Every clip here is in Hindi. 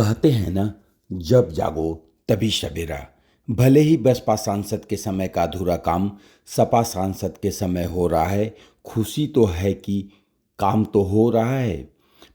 कहते हैं ना, जब जागो तभी सवेरा। भले ही बसपा सांसद के समय का अधूरा काम सपा सांसद के समय हो रहा है, खुशी तो है कि काम तो हो रहा है।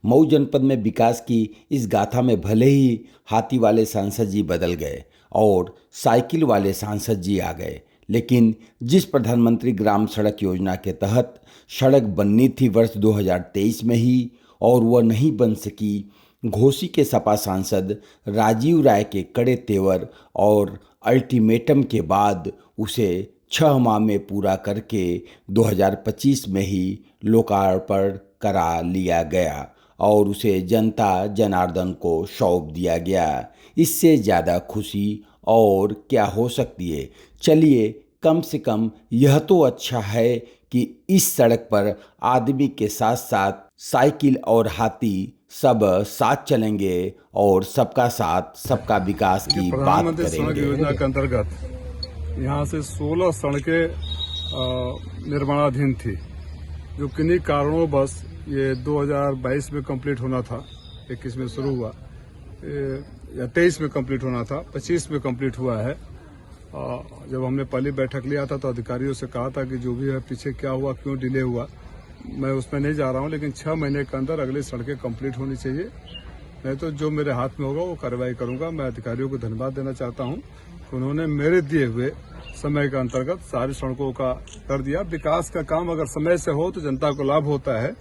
मऊ जनपद में विकास की इस गाथा में भले ही हाथी वाले सांसद जी बदल गए और साइकिल वाले सांसद जी आ गए, लेकिन जिस प्रधानमंत्री ग्राम सड़क योजना के तहत सड़क बननी थी वर्ष 2023 में ही और वह नहीं बन सकी, घोसी के सपा सांसद राजीव राय के कड़े तेवर और अल्टीमेटम के बाद उसे 6 माह में पूरा करके 2025 में ही लोकार्पण करा लिया गया और उसे जनता जनार्दन को सौंप दिया गया। इससे ज़्यादा खुशी और क्या हो सकती है। चलिए, कम से कम यह तो अच्छा है कि इस सड़क पर आदमी के साथ साथ साइकिल और हाथी सब साथ चलेंगे और सबका साथ सबका विकास की बात प्रधानमंत्री सड़क करेंगे। योजना के अंतर्गत यहाँ से 16 सड़कें निर्माणाधीन थी, जो किन्हीं कारणों बस ये 2022 में कंप्लीट होना था, 21 में शुरू हुआ या 23 में कंप्लीट होना था, 25 में कंप्लीट हुआ है। जब हमने पहली बैठक लिया था तो अधिकारियों से कहा था कि जो भी है पीछे क्या हुआ, क्यों डिले हुआ, मैं उसमें नहीं जा रहा हूं, लेकिन 6 महीने के अंदर अगली सड़कें कंप्लीट होनी चाहिए, नहीं तो जो मेरे हाथ में होगा वो कार्रवाई करूंगा। मैं अधिकारियों को धन्यवाद देना चाहता हूं कि उन्होंने मेरे दिए हुए समय के अंतर्गत सारी सड़कों का कर दिया। विकास का काम अगर समय से हो तो जनता को लाभ होता है,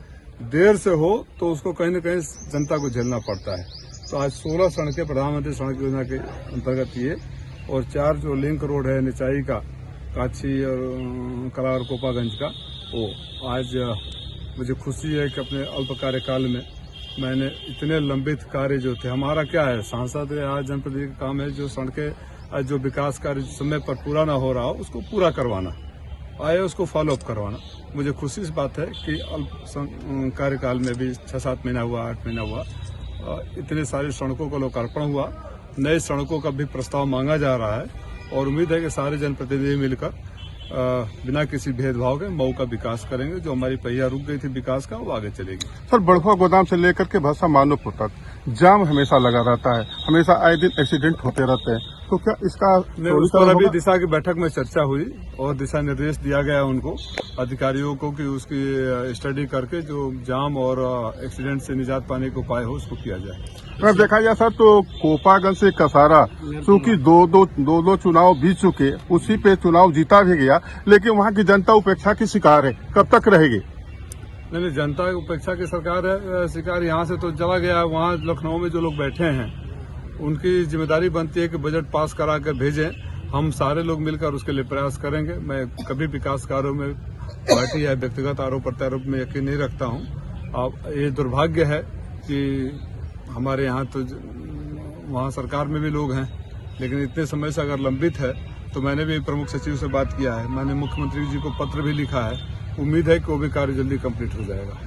देर से हो तो उसको कहीं न कहीं जनता को झेलना पड़ता है। तो आज 16 सड़कें प्रधानमंत्री सड़क योजना के अंतर्गत ये और 4 जो लिंक रोड है निचाई का, काछी और कला और कोपागंज का, वो आज मुझे खुशी है कि अपने अल्प कार्यकाल में मैंने इतने लंबित कार्य जो थे, हमारा क्या है सांसद आज जनप्रतिनिधि का काम है जो सड़कें जो विकास कार्य समय पर पूरा ना हो रहा हो उसको पूरा करवाना, आए उसको फॉलोअप करवाना। मुझे खुशी इस बात है कि अल्प कार्यकाल में भी 6-7 महीना हुआ, 8 महीना हुआ, इतने सारी सड़कों का लोकार्पण हुआ, नई सड़कों का भी प्रस्ताव मांगा जा रहा है और उम्मीद है कि सारे जनप्रतिनिधि मिलकर बिना किसी भेदभाव के मऊ का विकास करेंगे। जो हमारी पहिया रुक गई थी विकास का वो आगे चलेगी। सर, बड़ुआ गोदाम से लेकर के भरसा मानवपुर तक जाम हमेशा लगा रहता है, हमेशा आए दिन एक्सीडेंट होते रहते हैं, तो क्या इसका उस पर अभी दिशा की बैठक में चर्चा हुई और दिशा निर्देश दिया गया उनको अधिकारियों को कि उसकी स्टडी करके जो जाम और एक्सीडेंट से निजात पाने के उपाय हो उसको किया जाए। अगर देखा जाए सर तो कोपागंज से कसारा चूंकि दो चुनाव बीत चुके, उसी पे चुनाव जीता भी गया, लेकिन वहाँ की जनता उपेक्षा की शिकार है, कब तक रहेगी? नहीं, जनता उपेक्षा की सरकार है शिकार यहाँ से तो चला गया। वहाँ लखनऊ में जो लोग बैठे हैं उनकी जिम्मेदारी बनती है कि बजट पास करा कर भेजें। हम सारे लोग मिलकर उसके लिए प्रयास करेंगे। मैं कभी विकास कार्यों में पार्टी या व्यक्तिगत आरोप प्रत्यारोप में यकीन नहीं रखता हूँ। अब ये दुर्भाग्य है कि हमारे यहाँ तो वहाँ सरकार में भी लोग हैं, लेकिन इतने समय से अगर लंबित है तो मैंने भी प्रमुख सचिव से बात किया है, मैंने मुख्यमंत्री जी को पत्र भी लिखा है। उम्मीद है कि वो भी कार्य जल्दी कंप्लीट हो जाएगा।